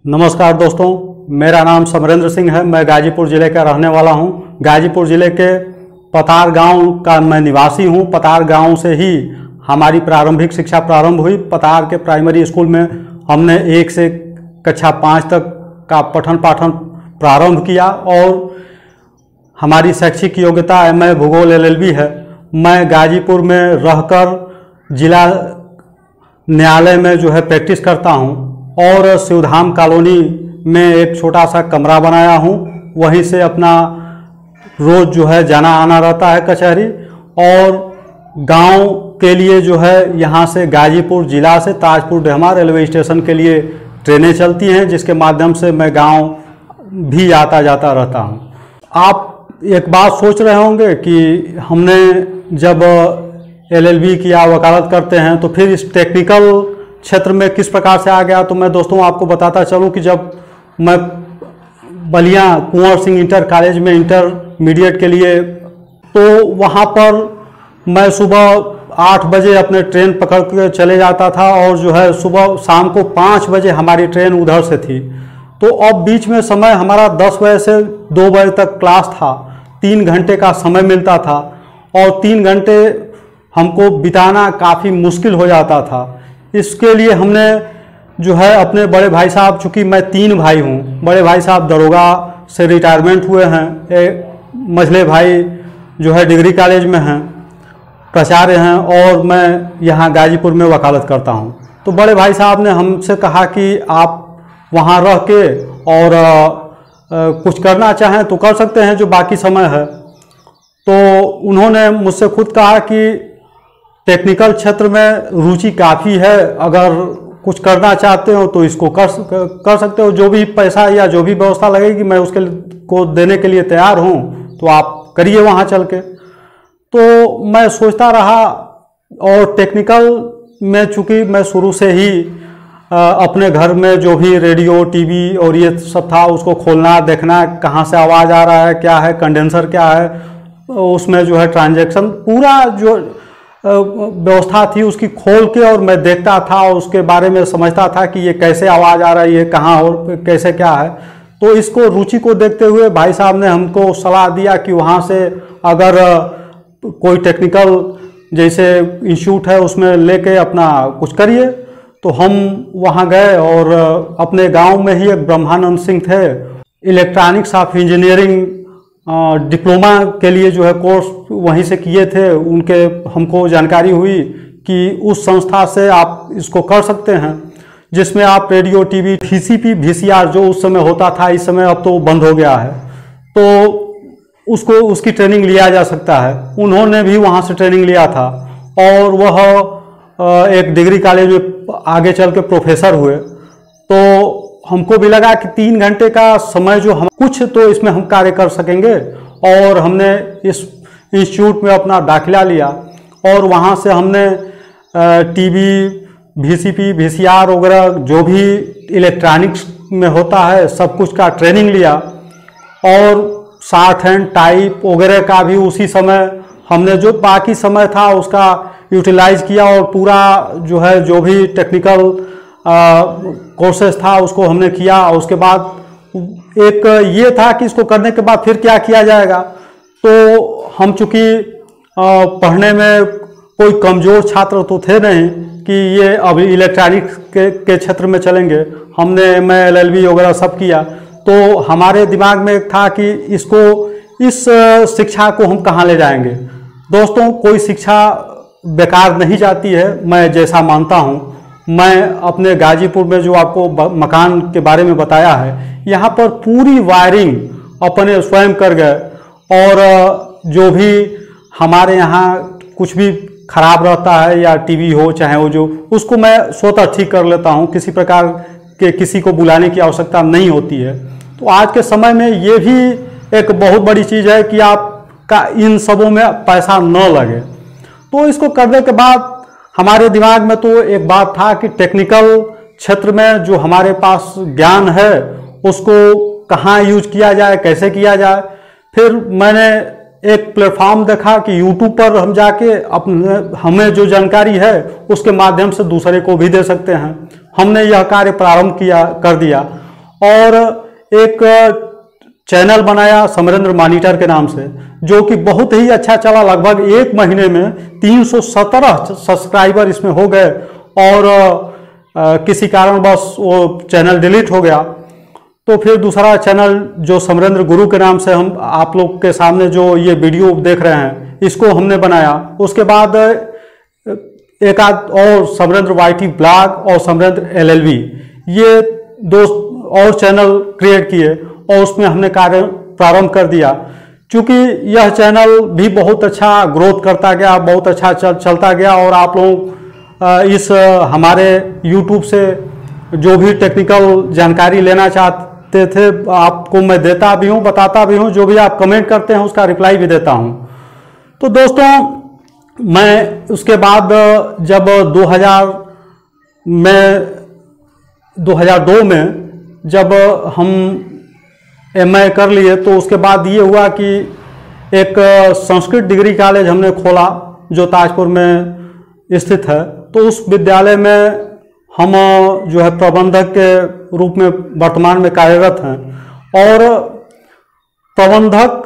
नमस्कार दोस्तों, मेरा नाम समरेंद्र सिंह है। मैं गाजीपुर ज़िले का रहने वाला हूं। गाजीपुर ज़िले के पतार गांव का मैं निवासी हूं। पतार गांव से ही हमारी प्रारंभिक शिक्षा प्रारंभ हुई। पतार के प्राइमरी स्कूल में हमने 1 से कक्षा 5 तक का पठन पाठन प्रारंभ किया और हमारी शैक्षिक योग्यता MA भूगोल LLB है। मैं गाजीपुर में रहकर जिला न्यायालय में प्रैक्टिस करता हूं और शिवधाम कॉलोनी में एक छोटा सा कमरा बनाया हूं। वहीं से अपना रोज जाना आना रहता है कचहरी। और गांव के लिए यहां से गाजीपुर जिला से ताजपुर डेहमा रेलवे स्टेशन के लिए ट्रेनें चलती हैं, जिसके माध्यम से मैं गांव भी आता जाता रहता हूं। आप एक बात सोच रहे होंगे कि हमने जब LLB किया, वकालत करते हैं, तो फिर इस टेक्निकल क्षेत्र में किस प्रकार से आ गया। तो मैं दोस्तों आपको बताता चलूं कि जब मैं बलिया कुंवर सिंह इंटर कॉलेज में इंटरमीडिएट के लिए, तो वहाँ पर मैं सुबह 8 बजे अपने ट्रेन पकड़ के चले जाता था और सुबह शाम को 5 बजे हमारी ट्रेन उधर से थी। तो अब बीच में समय हमारा 10 बजे से 2 बजे तक क्लास था। 3 घंटे का समय मिलता था और 3 घंटे हमको बिताना काफ़ी मुश्किल हो जाता था। इसके लिए हमने अपने बड़े भाई साहब, चूँकि मैं 3 भाई हूँ, बड़े भाई साहब दरोगा से रिटायरमेंट हुए हैं, एक मझले भाई डिग्री कॉलेज में हैं, प्राचार्य हैं, और मैं यहाँ गाजीपुर में वकालत करता हूँ। तो बड़े भाई साहब ने हमसे कहा कि आप वहाँ रह के और कुछ करना चाहें तो कर सकते हैं, जो बाकी समय है। तो उन्होंने मुझसे खुद कहा कि टेक्निकल क्षेत्र में रुचि काफ़ी है, अगर कुछ करना चाहते हो तो इसको कर सकते हो। जो भी पैसा या जो भी व्यवस्था लगेगी मैं उसके को देने के लिए तैयार हूँ, तो आप करिए वहाँ चल के। तो मैं सोचता रहा और टेक्निकल में चूँकि मैं शुरू से ही अपने घर में जो भी रेडियो टीवी और ये सब था उसको खोलना, देखना कहाँ से आवाज़ आ रहा है, क्या है कंडेंसर, क्या है उसमें ट्रांजैक्शन, पूरा व्यवस्था थी उसकी खोल के और मैं देखता था और उसके बारे में समझता था कि ये कैसे आवाज़ आ रही है, कहाँ और कैसे क्या है। तो इसको रुचि को देखते हुए भाई साहब ने हमको सलाह दिया कि वहाँ से अगर कोई टेक्निकल जैसे इंस्टीट्यूट है उसमें लेके अपना कुछ करिए। तो हम वहाँ गए और अपने गांव में ही एक ब्रह्मानंद सिंह थे, इलेक्ट्रॉनिक्स ऑफ इंजीनियरिंग डिप्लोमा के लिए कोर्स वहीं से किए थे। उनके हमको जानकारी हुई कि उस संस्था से आप इसको कर सकते हैं, जिसमें आप रेडियो टीवी VCP VCR जो उस समय होता था, इस समय अब तो बंद हो गया है, तो उसकी ट्रेनिंग लिया जा सकता है। उन्होंने भी वहाँ से ट्रेनिंग लिया था और वह एक डिग्री कॉलेज में आगे चल के प्रोफेसर हुए। तो हमको भी लगा कि 3 घंटे का समय हम कुछ तो इसमें हम कार्य कर सकेंगे, और हमने इस इंस्टीट्यूट में अपना दाखिला लिया और वहाँ से हमने टीवी VCP VCR वगैरह जो भी इलेक्ट्रॉनिक्स में होता है सब कुछ का ट्रेनिंग लिया, और शॉर्ट हैंड टाइप वगैरह का भी उसी समय हमने जो बाकी समय था उसका यूटिलाइज किया, और पूरा जो भी टेक्निकल कोर्सेस था उसको हमने किया। और उसके बाद एक ये था कि इसको करने के बाद फिर क्या किया जाएगा। तो हम चूँकि पढ़ने में कोई कमज़ोर छात्र तो थे नहीं कि ये अभी इलेक्ट्रॉनिक्स के क्षेत्र में चलेंगे। हमने MA LLB वगैरह सब किया, तो हमारे दिमाग में एक था कि इस शिक्षा को हम कहाँ ले जाएंगे। दोस्तों, कोई शिक्षा बेकार नहीं जाती है, मैं जैसा मानता हूँ। मैं अपने गाजीपुर में जो आपको मकान के बारे में बताया है, यहाँ पर पूरी वायरिंग अपने स्वयं कर गए, और जो भी हमारे यहाँ कुछ भी खराब रहता है या टीवी हो चाहे वो उसको मैं स्वतः ठीक कर लेता हूँ। किसी प्रकार के किसी को बुलाने की आवश्यकता नहीं होती है। तो आज के समय में ये भी एक बहुत बड़ी चीज़ है कि आपका इन सबों में पैसा न लगे। तो इसको करने के बाद हमारे दिमाग में तो एक बात था कि टेक्निकल क्षेत्र में जो हमारे पास ज्ञान है उसको कहाँ यूज किया जाए, कैसे किया जाए। फिर मैंने एक प्लेटफॉर्म देखा कि यूट्यूब पर हम जाके हमें जो जानकारी है उसके माध्यम से दूसरे को भी दे सकते हैं। हमने यह कार्य प्रारंभ कर दिया और एक चैनल बनाया समरेंद्र मॉनिटर के नाम से, जो कि बहुत ही अच्छा चला। लगभग 1 महीने में 317 सब्सक्राइबर इसमें हो गए और किसी कारणवश वो चैनल डिलीट हो गया। तो फिर दूसरा चैनल जो समरेंद्र गुरु के नाम से हम आप लोग के सामने जो ये वीडियो देख रहे हैं, इसको हमने बनाया। उसके बाद एक आध और समरेंद्र वाईटी ब्लॉग और समरेंद्र एलएलवी, ये 2 और चैनल क्रिएट किए और उसमें हमने कार्य प्रारंभ कर दिया। क्योंकि यह चैनल भी बहुत अच्छा ग्रोथ करता गया, बहुत अच्छा चलता गया और आप लोग इस हमारे यूट्यूब से जो भी टेक्निकल जानकारी लेना चाहते थे, आपको मैं देता भी हूँ, बताता भी हूँ। जो भी आप कमेंट करते हैं उसका रिप्लाई भी देता हूँ। तो दोस्तों, मैं उसके बाद जब 2002 में जब हम MA कर लिए, तो उसके बाद ये हुआ कि एक संस्कृत डिग्री कॉलेज हमने खोला जो ताजपुर में स्थित है। तो उस विद्यालय में हम जो है प्रबंधक के रूप में वर्तमान में कार्यरत हैं। और प्रबंधक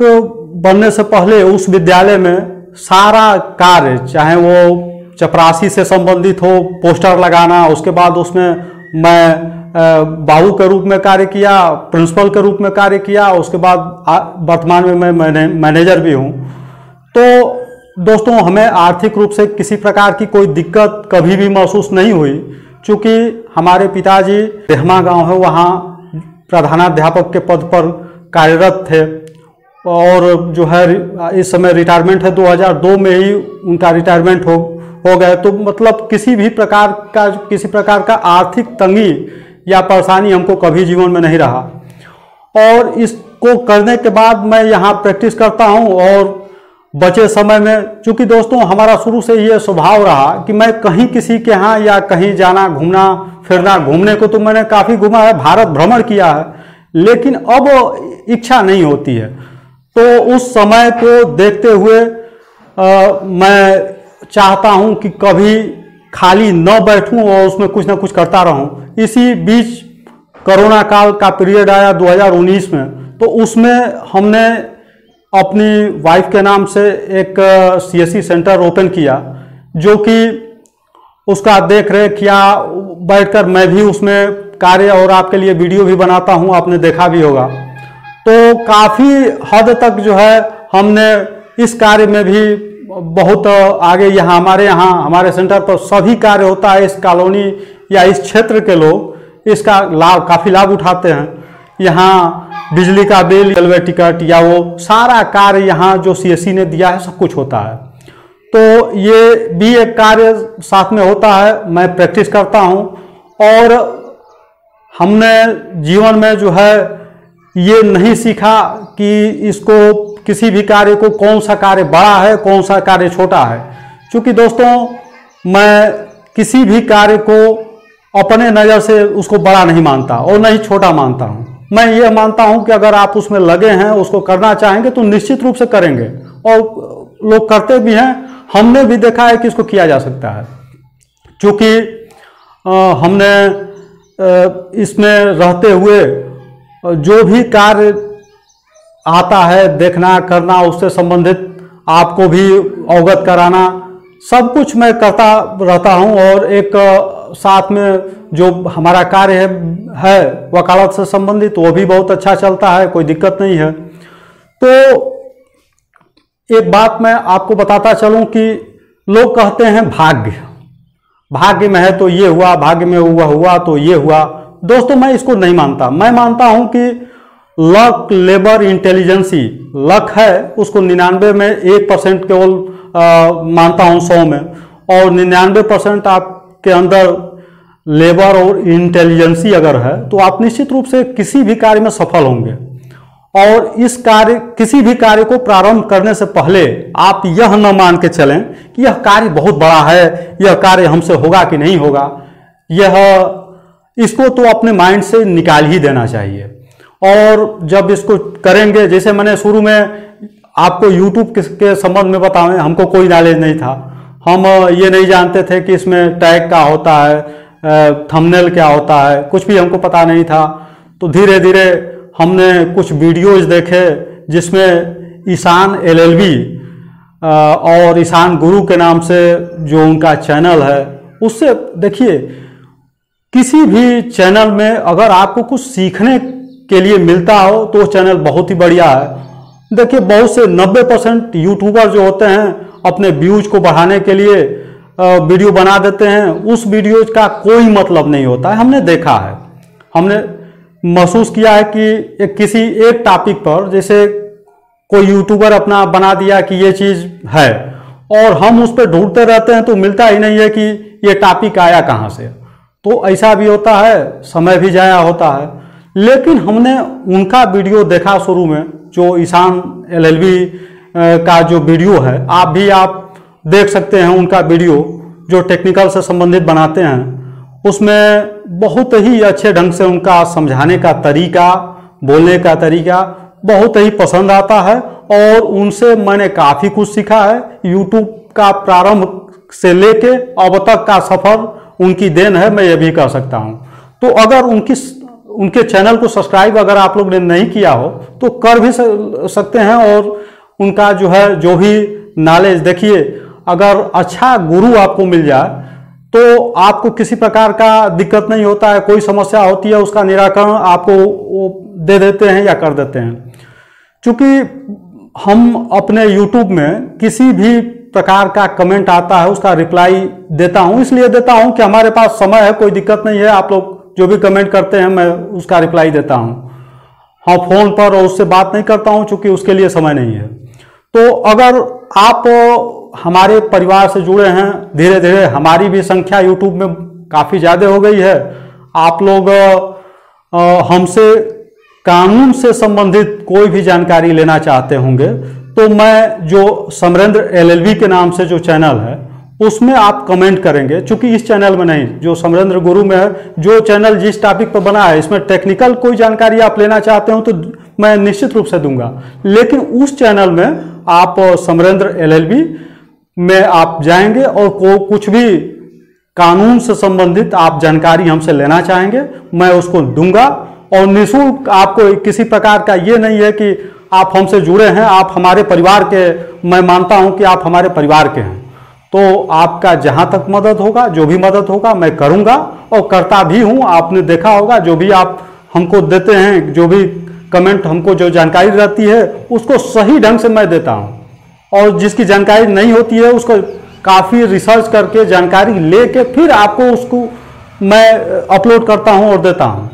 बनने से पहले उस विद्यालय में सारा कार्य, चाहे वो चपरासी से संबंधित हो, पोस्टर लगाना, उसके बाद उसमें मैं बाबू के रूप में कार्य किया, प्रिंसिपल के रूप में कार्य किया, उसके बाद वर्तमान में मैं मैनेजर भी हूँ। तो दोस्तों, हमें आर्थिक रूप से किसी प्रकार की कोई दिक्कत कभी भी महसूस नहीं हुई, क्योंकि हमारे पिताजी रेहमा गांव है, वहाँ प्रधानाध्यापक के पद पर कार्यरत थे और जो है इस समय रिटायरमेंट है। 2002 में ही उनका रिटायरमेंट हो गया। तो मतलब किसी प्रकार का आर्थिक तंगी या परेशानी हमको कभी जीवन में नहीं रहा। और इसको करने के बाद मैं यहाँ प्रैक्टिस करता हूँ और बचे समय में, चूँकि दोस्तों हमारा शुरू से ये स्वभाव रहा कि मैं कहीं किसी के यहाँ या कहीं जाना, घूमना फिरना, घूमने को तो मैंने काफ़ी घूमा है, भारत भ्रमण किया है, लेकिन अब इच्छा नहीं होती है। तो उस समय को देखते हुए मैं चाहता हूं कि कभी खाली न बैठूं और उसमें कुछ ना कुछ करता रहूं। इसी बीच कोरोना काल का पीरियड आया 2019 में, तो उसमें हमने अपनी वाइफ के नाम से एक CSC सेंटर ओपन किया, जो कि उसका देख रेख किया बैठकर। मैं भी उसमें कार्य और आपके लिए वीडियो भी बनाता हूं, आपने देखा भी होगा। तो काफ़ी हद तक जो है हमने इस कार्य में भी बहुत आगे, हमारे सेंटर पर सभी कार्य होता है। इस कॉलोनी या इस क्षेत्र के लोग इसका काफ़ी लाभ उठाते हैं। यहाँ बिजली का बिल, रेलवे टिकट या वो सारा कार्य यहाँ जो CSC ने दिया है, सब कुछ होता है। तो ये भी एक कार्य साथ में होता है, मैं प्रैक्टिस करता हूँ। और हमने जीवन में जो है ये नहीं सीखा कि इसको, किसी भी कार्य को, कौन सा कार्य बड़ा है, कौन सा कार्य छोटा है। क्योंकि दोस्तों, मैं किसी भी कार्य को अपने नज़र से उसको बड़ा नहीं मानता और नहीं छोटा मानता हूँ। मैं ये मानता हूँ कि अगर आप उसमें लगे हैं, उसको करना चाहेंगे तो निश्चित रूप से करेंगे, और लोग करते भी हैं। हमने भी देखा है कि इसको किया जा सकता है। क्योंकि हमने इसमें रहते हुए जो भी कार्य आता है, देखना, करना, उससे संबंधित आपको भी अवगत कराना, सब कुछ मैं करता रहता हूं। और एक साथ में जो हमारा कार्य है वकालत से संबंधित, वो भी बहुत अच्छा चलता है, कोई दिक्कत नहीं है। तो एक बात मैं आपको बताता चलूं कि लोग कहते हैं भाग्य में है तो ये हुआ, भाग्य में हुआ तो ये हुआ। दोस्तों, मैं इसको नहीं मानता। मैं मानता हूं कि लक, लेबर, इंटेलिजेंसी, लक है उसको 99 में 1% केवल मानता हूं 100 में, और 99% आपके अंदर लेबर और इंटेलिजेंसी अगर है तो आप निश्चित रूप से किसी भी कार्य में सफल होंगे। और किसी भी कार्य को प्रारंभ करने से पहले आप यह न मान के चलें कि यह कार्य बहुत बड़ा है, यह कार्य हमसे होगा कि नहीं होगा। इसको तो अपने माइंड से निकाल ही देना चाहिए। और जब इसको करेंगे, जैसे मैंने शुरू में आपको यूट्यूब के संबंध में बताएं, हमको कोई नॉलेज नहीं था। हम ये नहीं जानते थे कि इसमें टैग क्या होता है, थंबनेल क्या होता है, कुछ भी हमको पता नहीं था। तो धीरे धीरे हमने कुछ वीडियोज देखे जिसमें ईशान एलएलबी और ईशान गुरु के नाम से जो उनका चैनल है, उससे देखिए किसी भी चैनल में अगर आपको कुछ सीखने के लिए मिलता हो तो वो चैनल बहुत ही बढ़िया है। देखिए बहुत से 90% यूट्यूबर जो होते हैं अपने व्यूज को बढ़ाने के लिए वीडियो बना देते हैं, उस वीडियोज का कोई मतलब नहीं होता है। हमने देखा है, हमने महसूस किया है कि किसी एक टॉपिक पर जैसे कोई यूट्यूबर अपना बना दिया कि ये चीज़ है और हम उस पर ढूंढते रहते हैं तो मिलता ही नहीं है कि ये टॉपिक आया कहाँ से। तो ऐसा भी होता है, समय भी जाया होता है। लेकिन हमने उनका वीडियो देखा शुरू में, जो ईशान एलएलबी का जो वीडियो है, आप देख सकते हैं उनका वीडियो जो टेक्निकल से संबंधित बनाते हैं। उसमें बहुत ही अच्छे ढंग से उनका समझाने का तरीका, बोलने का तरीका बहुत ही पसंद आता है और उनसे मैंने काफ़ी कुछ सीखा है। यूट्यूब का प्रारंभ से लेके अब तक का सफ़र उनकी देन है, मैं ये भी कह सकता हूँ। तो अगर उनके चैनल को सब्सक्राइब अगर आप लोग ने नहीं किया हो तो कर भी सकते हैं और उनका जो है जो भी नॉलेज, देखिए अगर अच्छा गुरु आपको मिल जाए तो आपको किसी प्रकार का दिक्कत नहीं होता है। कोई समस्या होती है उसका निराकरण आपको वो दे देते हैं या कर देते हैं। क्योंकि हम अपने YouTube में किसी भी प्रकार का कमेंट आता है उसका रिप्लाई देता हूं, इसलिए देता हूं कि हमारे पास समय है, कोई दिक्कत नहीं है। आप लोग जो भी कमेंट करते हैं मैं उसका रिप्लाई देता हूं। हाँ, फोन पर और उससे बात नहीं करता हूं क्योंकि उसके लिए समय नहीं है। तो अगर आप हमारे परिवार से जुड़े हैं, धीरे धीरे हमारी भी संख्या YouTube में काफ़ी ज़्यादा हो गई है। आप लोग हमसे कानून से संबंधित कोई भी जानकारी लेना चाहते होंगे तो मैं जो समरेंद्र एलएलबी के नाम से जो चैनल है उसमें आप कमेंट करेंगे। चूंकि इस चैनल में नहीं, जो समरेंद्र गुरु में है, जो चैनल जिस टॉपिक पर बना है, इसमें टेक्निकल कोई जानकारी आप लेना चाहते हो तो मैं निश्चित रूप से दूंगा। लेकिन उस चैनल में आप समरेंद्र एलएलबी में आप जाएंगे और कुछ भी कानून से संबंधित आप जानकारी हमसे लेना चाहेंगे, मैं उसको दूंगा और निःशुल्क। आपको किसी प्रकार का ये नहीं है कि आप हमसे जुड़े हैं, आप हमारे परिवार के, मैं मानता हूं कि आप हमारे परिवार के हैं, तो आपका जहां तक मदद होगा, जो भी मदद होगा मैं करूंगा और करता भी हूं। आपने देखा होगा जो भी आप हमको देते हैं, जो भी कमेंट हमको जो जानकारी रहती है उसको सही ढंग से मैं देता हूं और जिसकी जानकारी नहीं होती है उसको काफ़ी रिसर्च करके जानकारी लेके फिर आपको उसको मैं अपलोड करता हूं और देता हूं।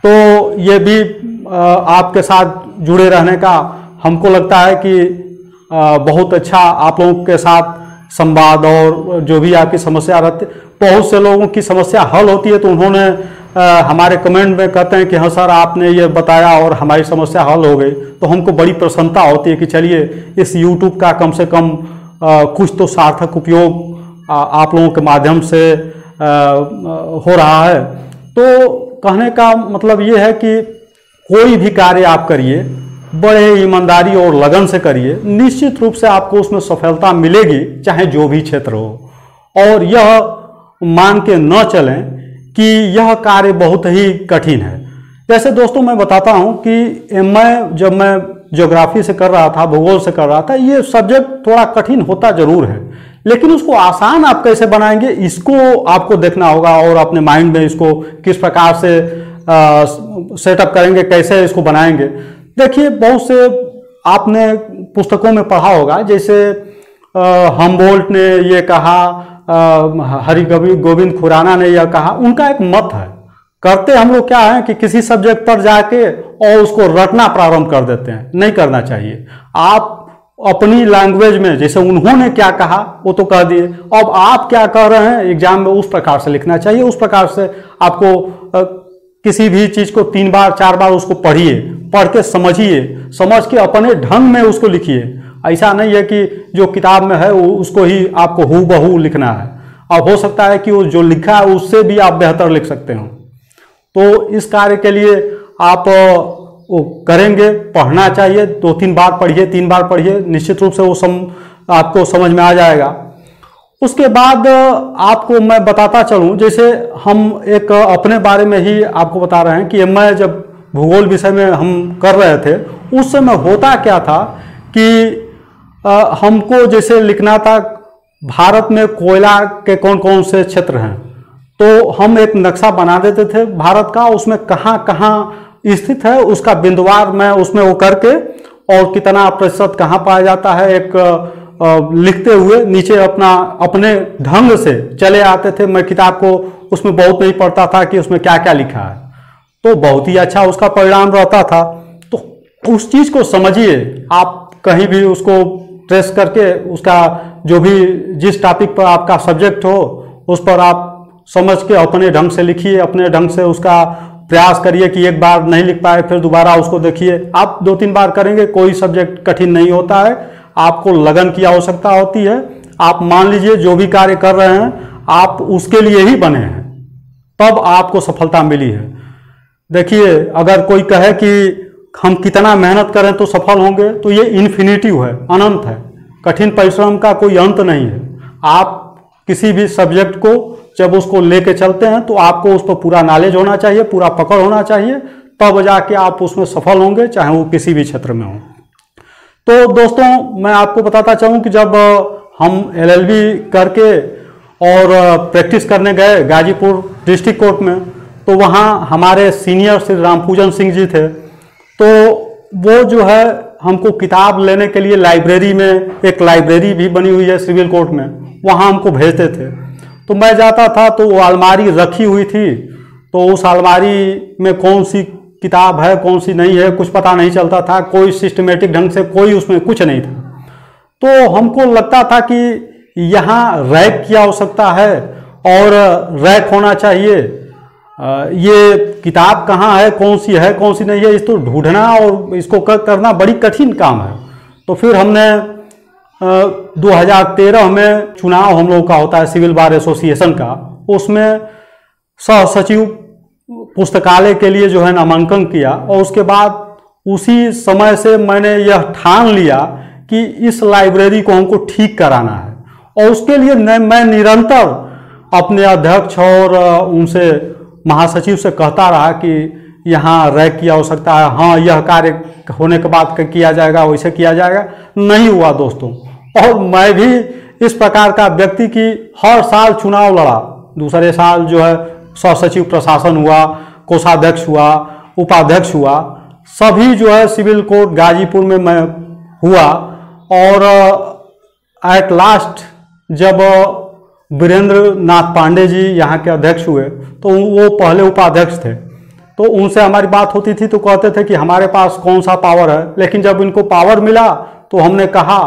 तो ये भी आपके साथ जुड़े रहने का हमको लगता है कि बहुत अच्छा आप लोगों के साथ संवाद, और जो भी आपकी समस्या रहती, बहुत से लोगों की समस्या हल होती है तो उन्होंने हमारे कमेंट में कहते हैं कि हाँ सर आपने ये बताया और हमारी समस्या हल हो गई। तो हमको बड़ी प्रसन्नता होती है कि चलिए इस YouTube का कम से कम कुछ तो सार्थक उपयोग आप लोगों के माध्यम से हो रहा है। तो कहने का मतलब ये है कि कोई भी कार्य आप करिए बड़े ईमानदारी और लगन से करिए, निश्चित रूप से आपको उसमें सफलता मिलेगी, चाहे जो भी क्षेत्र हो। और यह मान के न चलें कि यह कार्य बहुत ही कठिन है। जैसे दोस्तों मैं बताता हूं कि जब मैं ज्योग्राफी से कर रहा था, भूगोल से कर रहा था, ये सब्जेक्ट थोड़ा कठिन होता जरूर है, लेकिन उसको आसान आप कैसे बनाएंगे इसको आपको देखना होगा और अपने माइंड में इसको किस प्रकार से सेटअप करेंगे, कैसे इसको बनाएंगे। देखिए बहुत से आपने पुस्तकों में पढ़ा होगा, जैसे हमबोल्ट ने ये कहा, हरि गोविंद खुराना ने यह कहा, उनका एक मत है। करते हम लोग क्या है कि किसी सब्जेक्ट पर जाके और उसको रटना प्रारंभ कर देते हैं, नहीं करना चाहिए। आप अपनी लैंग्वेज में, जैसे उन्होंने क्या कहा वो तो कह दिए, अब आप क्या कह रहे हैं एग्जाम में उस प्रकार से लिखना चाहिए। उस प्रकार से आपको किसी भी चीज को 3 बार 4 बार उसको पढ़िए, पढ़ के समझिए, समझ के अपने ढंग में उसको लिखिए। ऐसा नहीं है कि जो किताब में है उसको ही आपको हूबहू लिखना है। अब हो सकता है कि वो जो लिखा है उससे भी आप बेहतर लिख सकते हो। तो इस कार्य के लिए आप वो करेंगे, पढ़ना चाहिए, 2-3 बार पढ़िए, 3 बार पढ़िए, निश्चित रूप से वो आपको समझ में आ जाएगा। उसके बाद आपको मैं बताता चलूं, जैसे हम एक अपने बारे में ही आपको बता रहे हैं कि मैं जब भूगोल विषय में हम कर रहे थे उस समय होता क्या था कि हमको जैसे लिखना था भारत में कोयला के कौन कौन से क्षेत्र हैं, तो हम एक नक्शा बना देते थे भारत का, उसमें कहाँ कहाँ स्थित है उसका बिंदुवार मैं उसमें वो करके और कितना प्रतिशत कहाँ पाया जाता है एक लिखते हुए नीचे अपने ढंग से चले आते थे। मैं किताब को उसमें बहुत नहीं पढ़ता था कि उसमें क्या क्या लिखा है, तो बहुत ही अच्छा उसका परिणाम रहता था। तो उस चीज को समझिए, आप कहीं भी उसको ट्रेस करके उसका जो भी जिस टॉपिक पर आपका सब्जेक्ट हो उस पर आप समझ के अपने ढंग से लिखिए, अपने ढंग से उसका प्रयास करिए कि एक बार नहीं लिख पाए फिर दोबारा उसको देखिए। आप 2-3 बार करेंगे, कोई सब्जेक्ट कठिन नहीं होता है, आपको लगन की आवश्यकता होती है। आप मान लीजिए जो भी कार्य कर रहे हैं आप उसके लिए ही बने हैं, तब आपको सफलता मिली है। देखिए, अगर कोई कहे कि हम कितना मेहनत करें तो सफल होंगे, तो ये इन्फिनिटिव है, अनंत है। कठिन परिश्रम का कोई अंत नहीं है। आप किसी भी सब्जेक्ट को जब उसको लेके चलते हैं तो आपको उस पर पूरा नॉलेज होना चाहिए, पूरा पकड़ होना चाहिए, तब जाके आप उसमें सफल होंगे, चाहे वो किसी भी क्षेत्र में हो। तो दोस्तों, मैं आपको बताता चाहूँ कि जब हम LLB करके और प्रैक्टिस करने गए गाजीपुर डिस्ट्रिक्ट कोर्ट में, तो वहाँ हमारे सीनियर श्री रामपूजन सिंह जी थे। तो वो जो है हमको किताब लेने के लिए लाइब्रेरी में, एक लाइब्रेरी भी बनी हुई है सिविल कोर्ट में, वहाँ हमको भेजते थे। तो मैं जाता था तो वो अलमारी रखी हुई थी, तो उस अलमारी में कौन सी किताब है कौन सी नहीं है कुछ पता नहीं चलता था, कोई सिस्टमेटिक ढंग से कोई उसमें कुछ नहीं था। तो हमको लगता था कि यहाँ रैक की आवश्यकता है और रैक होना चाहिए, ये किताब कहाँ है कौन सी नहीं है, इसको ढूंढना और इसको करना बड़ी कठिन काम है। तो फिर हमने 2013 में चुनाव हम लोगों का होता है सिविल बार एसोसिएशन का, उसमें सह सचिव पुस्तकालय के लिए जो है नामांकन किया, और उसके बाद उसी समय से मैंने यह ठान लिया कि इस लाइब्रेरी को हमको ठीक कराना है। और उसके लिए मैं निरंतर अपने अध्यक्ष और उनसे महासचिव से कहता रहा कि यहाँ रैक की आवश्यकता है, हाँ यह कार्य होने के बाद किया जाएगा, वैसे किया जाएगा। नहीं हुआ दोस्तों। और मैं भी इस प्रकार का व्यक्ति की हर साल चुनाव लड़ा, दूसरे साल जो है सह सचिव प्रशासन हुआ, कोषाध्यक्ष हुआ, उपाध्यक्ष हुआ, सभी जो है सिविल कोर्ट गाजीपुर में मैं हुआ। और एट लास्ट जब वीरेंद्र नाथ पांडे जी यहाँ के अध्यक्ष हुए, तो वो पहले उपाध्यक्ष थे, तो उनसे हमारी बात होती थी तो कहते थे कि हमारे पास कौन सा पावर है। लेकिन जब इनको पावर मिला तो हमने कहा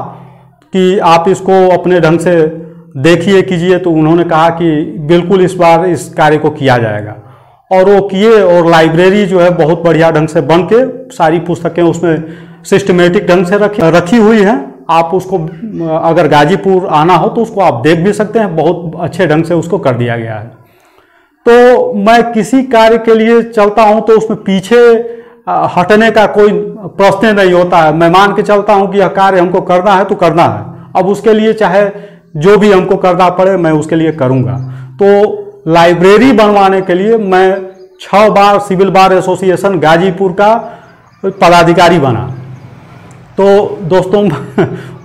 कि आप इसको अपने ढंग से देखिए कीजिए, तो उन्होंने कहा कि बिल्कुल इस बार इस कार्य को किया जाएगा। और वो किए, और लाइब्रेरी जो है बहुत बढ़िया ढंग से बन के सारी पुस्तकें उसमें सिस्टमेटिक ढंग से रखी हुई हैं। आप उसको अगर गाजीपुर आना हो तो उसको आप देख भी सकते हैं, बहुत अच्छे ढंग से उसको कर दिया गया है। तो मैं किसी कार्य के लिए चलता हूं तो उसमें पीछे हटने का कोई प्रश्न नहीं होता है। मैं मान के चलता हूं कि यह कार्य हमको करना है तो करना है, अब उसके लिए चाहे जो भी हमको करना पड़े मैं उसके लिए करूंगा। तो लाइब्रेरी बनवाने के लिए मैं 6 बार सिविल बार एसोसिएशन गाजीपुर का पदाधिकारी बना। तो दोस्तों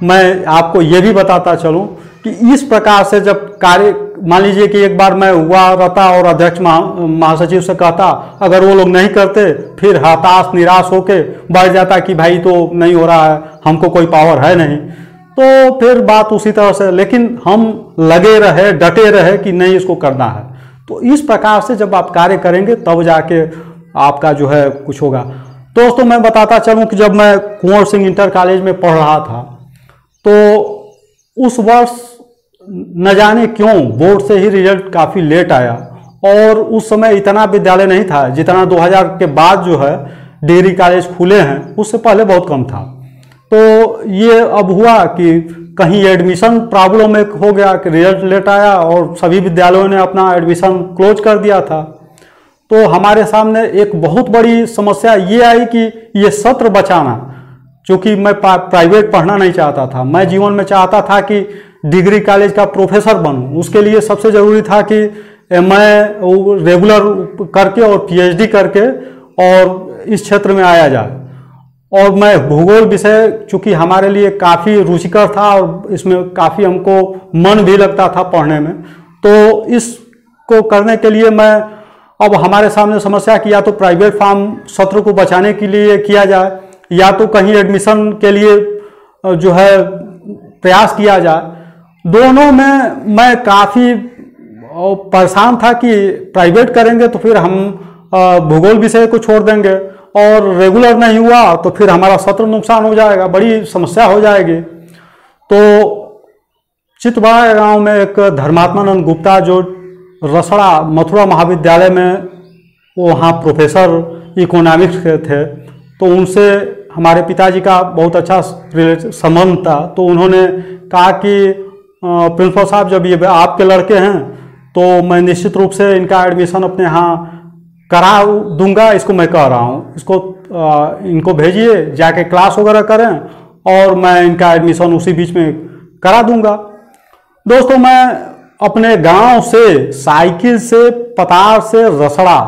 मैं आपको ये भी बताता चलूं कि इस प्रकार से जब कार्य, मान लीजिए कि एक बार मैं हुआ रहता और अध्यक्ष महासचिव से कहता, अगर वो लोग नहीं करते फिर हताश निराश होके बढ़ जाता कि भाई तो नहीं हो रहा है, हमको कोई पावर है नहीं, तो फिर बात उसी तरह से। लेकिन हम लगे रहे, डटे रहे कि नहीं इसको करना है। तो इस प्रकार से जब आप कार्य करेंगे तब जाके आपका जो है कुछ होगा। दोस्तों मैं बताता चलूं कि जब मैं कुंवर सिंह इंटर कॉलेज में पढ़ रहा था तो उस वर्ष न जाने क्यों बोर्ड से ही रिजल्ट काफ़ी लेट आया, और उस समय इतना विद्यालय नहीं था जितना 2000 के बाद जो है डिग्री कॉलेज खुले हैं, उससे पहले बहुत कम था। तो ये अब हुआ कि कहीं एडमिशन प्रॉब्लम एक हो गया कि रिजल्ट लेट आया और सभी विद्यालयों ने अपना एडमिशन क्लोज कर दिया था। तो हमारे सामने एक बहुत बड़ी समस्या ये आई कि ये सत्र बचाना, क्योंकि मैं प्राइवेट पढ़ना नहीं चाहता था। मैं जीवन में चाहता था कि डिग्री कॉलेज का प्रोफेसर बनूं। उसके लिए सबसे ज़रूरी था कि मैं रेगुलर करके और पीएचडी करके और इस क्षेत्र में आया जाए। और मैं भूगोल विषय चूँकि हमारे लिए काफ़ी रुचिकर था और इसमें काफ़ी हमको मन भी लगता था पढ़ने में, तो इसको करने के लिए मैं, अब हमारे सामने समस्या कि या तो प्राइवेट फार्म सत्र को बचाने के लिए किया जाए या तो कहीं एडमिशन के लिए जो है प्रयास किया जाए। दोनों में मैं काफ़ी परेशान था कि प्राइवेट करेंगे तो फिर हम भूगोल विषय को छोड़ देंगे और रेगुलर नहीं हुआ तो फिर हमारा सत्र नुकसान हो जाएगा, बड़ी समस्या हो जाएगी। तो चितवाड़ा गांव में एक धर्मात्मानंद गुप्ता जो रसड़ा मथुरा महाविद्यालय में वहाँ प्रोफेसर इकोनॉमिक्स के थे, तो उनसे हमारे पिताजी का बहुत अच्छा संबंध था। तो उन्होंने कहा कि प्रिंसिपल साहब जब ये आपके लड़के हैं तो मैं निश्चित रूप से इनका एडमिशन अपने यहाँ करा दूंगा, इसको मैं कह रहा हूँ, इसको इनको भेजिए जाके क्लास वगैरह करें और मैं इनका एडमिशन उसी बीच में करा दूंगा। दोस्तों मैं अपने गांव से साइकिल से पतार से रसड़ा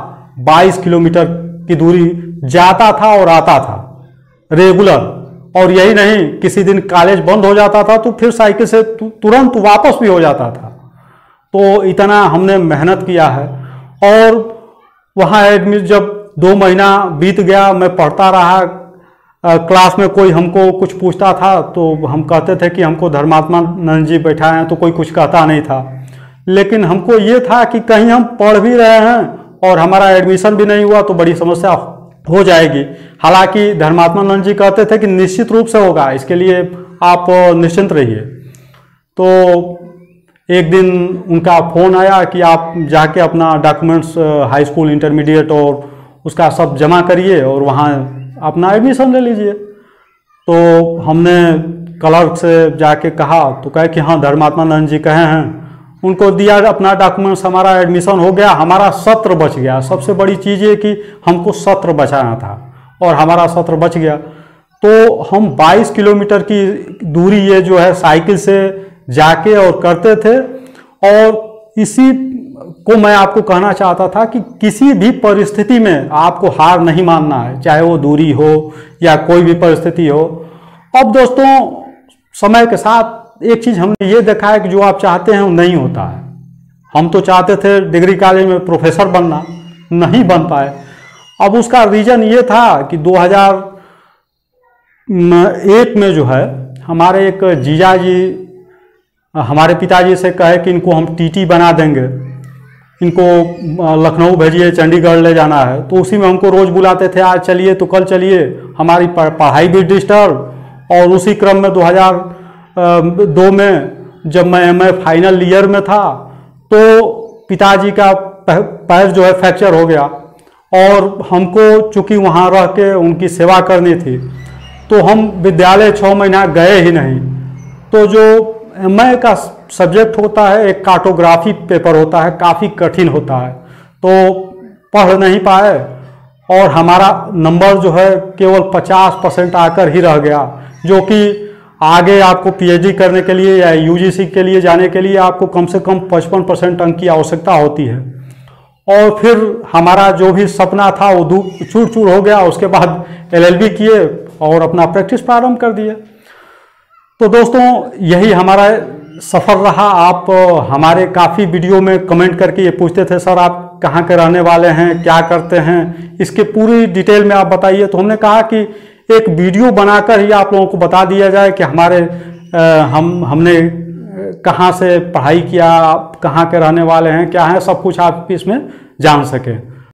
22 किलोमीटर की दूरी जाता था और आता था रेगुलर। और यही नहीं, किसी दिन कॉलेज बंद हो जाता था तो फिर साइकिल से तुरंत वापस भी हो जाता था। तो इतना हमने मेहनत किया है। और वहाँ एडमिट जब 2 महीना बीत गया, मैं पढ़ता रहा, क्लास में कोई हमको कुछ पूछता था तो हम कहते थे कि हमको धर्मात्मानंद जी बैठाए हैं, तो कोई कुछ कहता नहीं था। लेकिन हमको ये था कि कहीं हम पढ़ भी रहे हैं और हमारा एडमिशन भी नहीं हुआ तो बड़ी समस्या हो जाएगी। हालांकि धर्मात्मानंद जी कहते थे कि निश्चित रूप से होगा, इसके लिए आप निश्चिंत रहिए। तो एक दिन उनका फ़ोन आया कि आप जाके अपना डॉक्यूमेंट्स हाई स्कूल इंटरमीडिएट और उसका सब जमा करिए और वहाँ अपना एडमिशन ले लीजिए। तो हमने क्लर्क से जाके कहा तो कहे कि हाँ धर्मात्मानंद जी कहे हैं, उनको दिया अपना डॉक्यूमेंट्स, हमारा एडमिशन हो गया, हमारा सत्र बच गया। सबसे बड़ी चीज़ ये कि हमको सत्र बचाना था और हमारा सत्र बच गया। तो हम 22 किलोमीटर की दूरी ये जो है साइकिल से जाके और करते थे। और इसी को मैं आपको कहना चाहता था कि किसी भी परिस्थिति में आपको हार नहीं मानना है, चाहे वो दूरी हो या कोई भी परिस्थिति हो। अब दोस्तों समय के साथ एक चीज़ हमने ये देखा है कि जो आप चाहते हैं वो नहीं होता है। हम तो चाहते थे डिग्री कॉलेज में प्रोफेसर बनना, नहीं बन पाए। अब उसका रीज़न ये था कि 2001 में जो है हमारे एक जीजा जी हमारे पिताजी से कहे कि इनको हम टीटी बना देंगे, इनको लखनऊ भेजिए, चंडीगढ़ ले जाना है। तो उसी में हमको रोज़ बुलाते थे, आज चलिए तो कल चलिए। हमारी पढ़ाई भी डिस्टर्ब। और उसी क्रम में 2002 में जब मैं एमए फाइनल ईयर में था तो पिताजी का पैर जो है फ्रैक्चर हो गया और हमको चूँकि वहाँ रह के उनकी सेवा करनी थी तो हम विद्यालय 6 महीना गए ही नहीं। तो जो एमए का सब्जेक्ट होता है, एक कार्टोग्राफी पेपर होता है, काफ़ी कठिन होता है, तो पढ़ नहीं पाए और हमारा नंबर जो है केवल 50% आकर ही रह गया, जो कि आगे आपको पीएचडी करने के लिए या यूजीसी के लिए जाने के लिए आपको कम से कम 55% अंक की आवश्यकता होती है। और फिर हमारा जो भी सपना था वो चूर चूर हो गया। उसके बाद एलएलबी किए और अपना प्रैक्टिस प्रारंभ कर दिए। तो दोस्तों यही हमारा सफ़र रहा। आप हमारे काफ़ी वीडियो में कमेंट करके ये पूछते थे सर आप कहाँ के रहने वाले हैं, क्या करते हैं, इसके पूरी डिटेल में आप बताइए। तो हमने कहा कि एक वीडियो बनाकर ही आप लोगों को बता दिया जाए कि हमारे हमने कहाँ से पढ़ाई किया, कहाँ के रहने वाले हैं, क्या है, सब कुछ आप इसमें जान सकें।